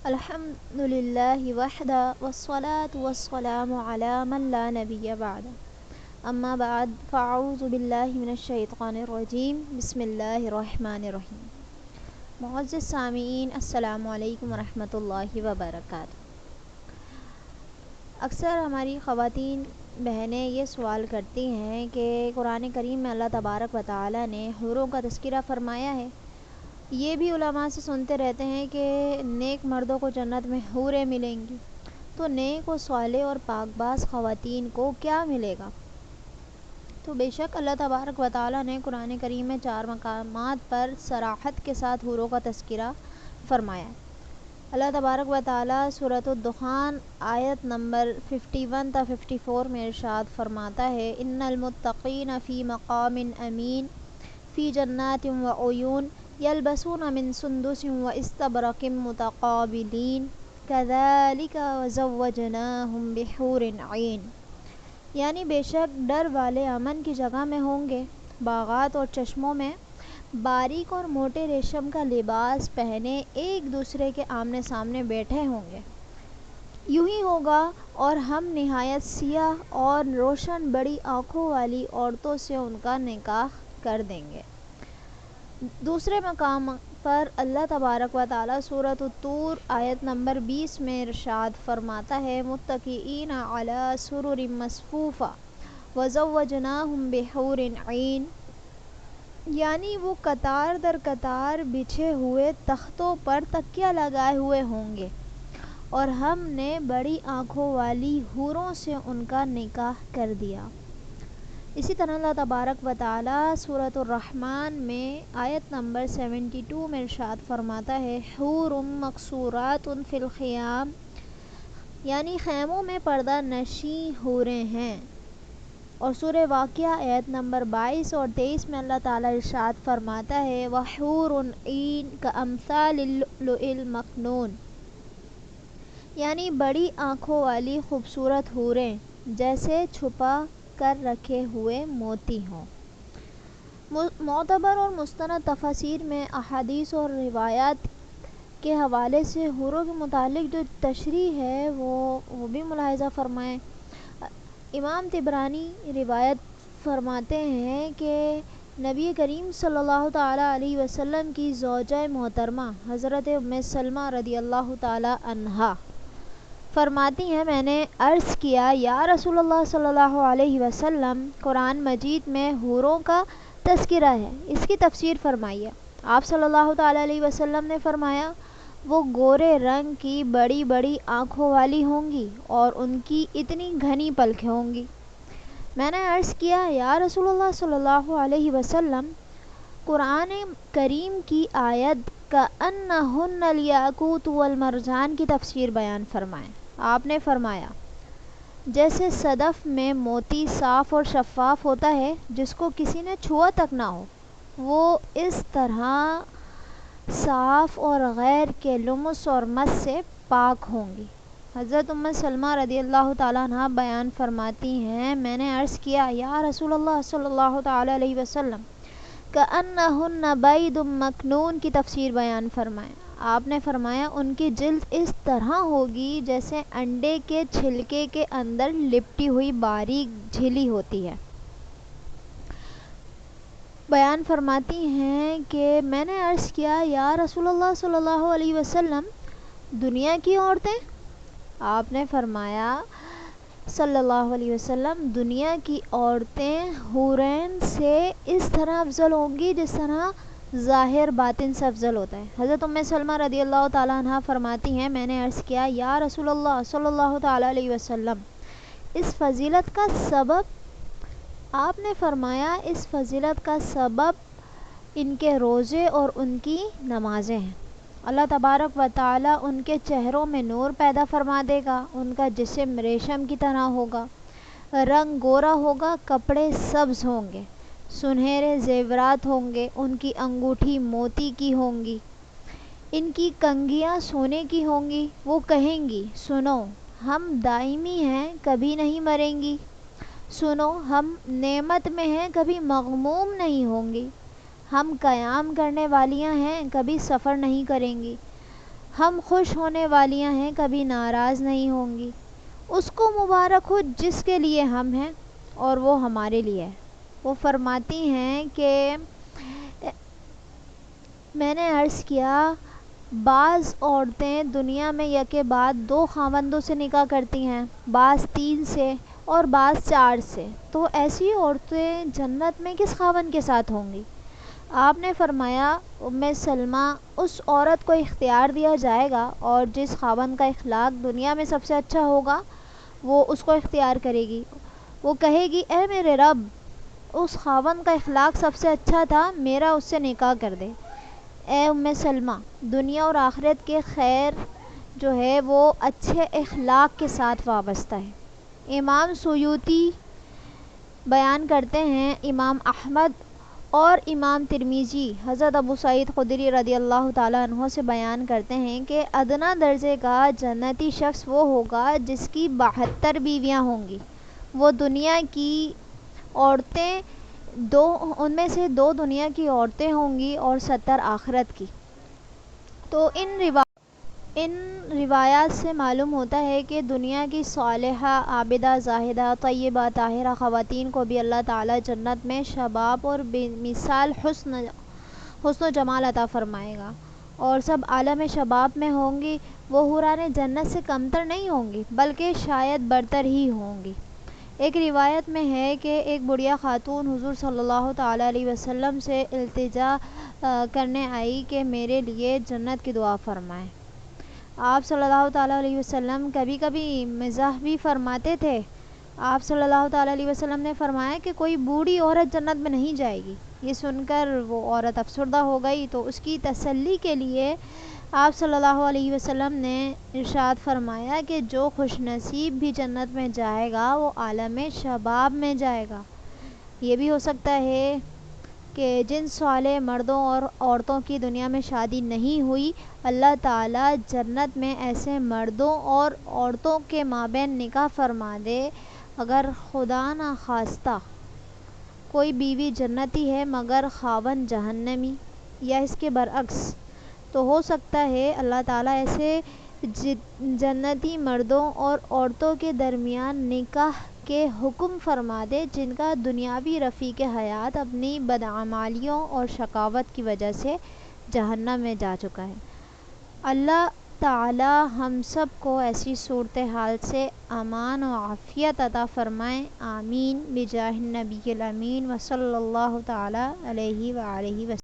الحمد للہ وحدہ والصلاة والسلام علی من لا نبی بعد اما بعد فاعوذ باللہ من الشیطان الرجیم بسم اللہ الرحمن الرحیم۔ معزز سامعین، السلام علیکم ورحمۃ اللہ وبرکاتہ۔ اکثر ہماری خواتین بہنیں یہ سوال کرتی ہیں کہ قرآن کریم میں اللہ تبارک و تعالی نے حوروں کا تذکرہ فرمایا ہے۔ یہ بھی علماء سے سنتے رہتے ہیں کہ نیک مردوں کو جنت میں حوریں ملیں گی، تو نیک و صالح اور پاک باز خواتین کو کیا ملے گا؟ تو بے شک اللہ تبارک و تعالی نے قرآن کریم میں 4 مقامات پر صراحت کے ساتھ حوروں کا تذکرہ فرمایا ہے۔ اللہ تبارک و تعالی سورۃ الدخان آیت نمبر 51 تا 54 میں ارشاد فرماتا ہے: ان المتقین فی مقام امین فی جنات وعیون یلبسون من سندس واستبرق متقابلین کذالک وزوجناہم بحور عین۔ یعنی بے شک ڈر والے امن کی جگہ میں ہوں گے، باغات اور چشموں میں باریک اور موٹے ریشم کا لباس پہنے ایک دوسرے کے آمنے سامنے بیٹھے ہوں گے۔ یوں ہی ہوگا اور ہم نہایت سیاہ اور روشن بڑی آنکھوں والی عورتوں سے ان کا نکاح کر دیں گے۔ دوسرے مقام پر اللہ تبارک و تعالی سورۃ الطور آیت نمبر 20 میں ارشاد فرماتا ہے: متکئین علی سرر مصفوفہ وزوجناہم بحور عین۔ یعنی وہ قطار در قطار بچھے ہوئے تختوں پر تکیہ لگائے ہوئے ہوں گے اور ہم نے بڑی آنکھوں والی حوروں سے ان کا نکاح کر دیا۔ اسی طرح اللہ تبارک و تعالی سورۃ الرحمن میں آیت نمبر 72 میں ارشاد فرماتا ہے: حور مقصورات فی الخیام۔ یعنی خیموں میں پردہ نشیں حوریں ہیں۔ اور سورہ واقعہ آیت نمبر 22 اور 23 میں اللہ تعالی ارشاد فرماتا ہے: وحور عین کامثال اللؤلؤ المکنون۔ یعنی بڑی آنکھوں والی خوبصورت حوریں جیسے چھپا کر رکھے ہوئے موتی ہوں۔ معتبر اور مستند تفاسیر میں احادیث اور روایات کے حوالے سے حوروں کے متعلق جو تشریح ہے وہ بھی ملاحظہ فرمائیں۔ امام طبرانی روایت فرماتے ہیں کہ نبی کریم صلی اللہ تعالی علیہ وسلم کی زوجہ محترمہ حضرت ام سلمہ رضی اللہ تعالی عنہا فرماتی ہیں: میں نے عرض کیا یا رسول اللہ صلی اللہ علیہ وسلم، قرآن مجید میں حوروں کا تذکرہ ہے، اس کی تفسیر فرمائیے۔ آپ صلی اللہ تعالی علیہ وسلم نے فرمایا: وہ گورے رنگ کی بڑی بڑی آنکھوں والی ہوں گی اور ان کی اتنی گھنی پلکیں ہوں گی۔ میں نے عرض کیا یا رسول اللہ صلی اللہ علیہ وسلم، قرآن کریم کی آیت کأنہن الیاقوت والمرجان کی تفسیر بیان فرمائیں۔ آپ نے فرمایا: جیسے صدف میں موتی صاف اور شفاف ہوتا ہے جس کو کسی نے چھوا تک نہ ہو، وہ اس طرح صاف اور غیر کے لمس اور مس سے پاک ہوں گی۔ حضرت ام سلمہ رضی اللہ تعالیٰ عنہ بیان فرماتی ہیں: میں نے عرض کیا یا رسول اللہ صلی اللہ تعالی علیہ وسلم، کأنہن بید مکنون کی تفسیر بیان فرمائیں۔ آپ نے فرمایا: ان کی جلد اس طرح ہوگی جیسے انڈے کے چھلکے کے اندر لپٹی ہوئی باریک جھلی ہوتی ہے۔ بیان فرماتی ہیں کہ میں نے عرض کیا یا رسول اللہ صلی اللہ علیہ وسلم، دنیا کی عورتیں؟ آپ نے فرمایا صلی اللہ علیہ وسلم، دنیا کی عورتیں حورین سے اس طرح افضل ہوں گی جس طرح ظاہر باطن سے افضل ہوتا ہے۔ حضرت ام سلمہ رضی اللہ تعالیٰ عنہ فرماتی ہیں: میں نے عرض کیا یا رسول اللہ صلی اللہ تعالی علیہ وسلم، اس فضیلت کا سبب؟ آپ نے فرمایا: اس فضیلت کا سبب ان کے روزے اور ان کی نمازیں ہیں۔ اللہ تبارک و تعالی ان کے چہروں میں نور پیدا فرما دے گا، ان کا جسم ریشم کی طرح ہوگا، رنگ گورا ہوگا، کپڑے سبز ہوں گے، سنہرے زیورات ہوں گے، ان کی انگوٹھی موتی کی ہوں گی، ان کی کنگھیاں سونے کی ہوں گی۔ وہ کہیں گی: سنو، ہم دائمی ہیں، کبھی نہیں مریں گی۔ سنو، ہم نعمت میں ہیں، کبھی مغموم نہیں ہوں گی۔ ہم قیام کرنے والیاں ہیں، کبھی سفر نہیں کریں گی۔ ہم خوش ہونے والیاں ہیں، کبھی ناراض نہیں ہوں گی۔ اس کو مبارک ہو جس کے لیے ہم ہیں اور وہ ہمارے لیے ہے۔ وہ فرماتی ہیں کہ میں نے عرض کیا، بعض عورتیں دنیا میں یکے بعد 2 خاوندوں سے نکاح کرتی ہیں، بعض 3 سے اور بعض 4 سے، تو ایسی عورتیں جنت میں کس خاوند کے ساتھ ہوں گی؟ آپ نے فرمایا، ام سلمہ، اس عورت کو اختیار دیا جائے گا اور جس خاوند کا اخلاق دنیا میں سب سے اچھا ہوگا وہ اس کو اختیار کرے گی۔ وہ کہے گی، اے میرے رب، اس خاوند کا اخلاق سب سے اچھا تھا، میرا اس سے نکاح کر دے۔ اے ام سلمہ، دنیا اور آخرت کے خیر جو ہے وہ اچھے اخلاق کے ساتھ وابستہ ہے۔ امام سیوطی بیان کرتے ہیں، امام احمد اور امام ترمذی حضرت ابو سعید خدری رضی اللہ تعالیٰ عنہ سے بیان کرتے ہیں کہ ادنا درجے کا جنتی شخص وہ ہوگا جس کی 72 بیویاں ہوں گی۔ وہ دنیا کی عورتیں ان میں سے 2 دنیا کی عورتیں ہوں گی اور 70 آخرت کی۔ تو ان روایات سے معلوم ہوتا ہے کہ دنیا کی صالحہ، عابدہ، زاہدہ، طیبہ، طاہرہ خواتین کو بھی اللہ تعالیٰ جنت میں شباب اور بے مثال حسن و جمال عطا فرمائے گا، اور سب عالم شباب میں ہوں گی۔ وہ حوران جنت سے کمتر نہیں ہوں گی بلکہ شاید برتر ہی ہوں گی۔ ایک روایت میں ہے کہ ایک بڑھیا خاتون حضور صلی اللہ تعالیٰ علیہ وسلم سے التجا کرنے آئی کہ میرے لیے جنت کی دعا فرمائیں۔ آپ صلی اللہ تعالیٰ علیہ وسلم کبھی کبھی مزاح بھی فرماتے تھے۔ آپ صلی اللہ تعالیٰ علیہ وسلم نے فرمایا کہ کوئی بوڑھی عورت جنت میں نہیں جائے گی۔ یہ سن کر وہ عورت افسردہ ہو گئی، تو اس کی تسلی کے لیے آپ صلی اللہ علیہ وسلم نے ارشاد فرمایا کہ جو خوش نصیب بھی جنت میں جائے گا وہ عالم شباب میں جائے گا۔ یہ بھی ہو سکتا ہے کہ جن صالح مردوں اور عورتوں کی دنیا میں شادی نہیں ہوئی، اللہ تعالیٰ جنت میں ایسے مردوں اور عورتوں کے مابین نکاح فرما دے۔ اگر خدا نخواستہ کوئی بیوی جنتی ہے مگر خاوند جہنمی، یا اس کے برعکس، تو ہو سکتا ہے اللہ تعالیٰ ایسے جنتی مردوں اور عورتوں کے درمیان نکاح کے حکم فرما دے جن کا دنیاوی رفیق حیات اپنی بدعمالیوں اور شقاوت کی وجہ سے جہنم میں جا چکا ہے۔ اللہ تعالی ہم سب کو ایسی صورتحال سے امان و عافیت عطا فرمائے، آمین، بجاہ النبی الامین، وصلی اللہ تعالی علیہ وآلہ وسلم۔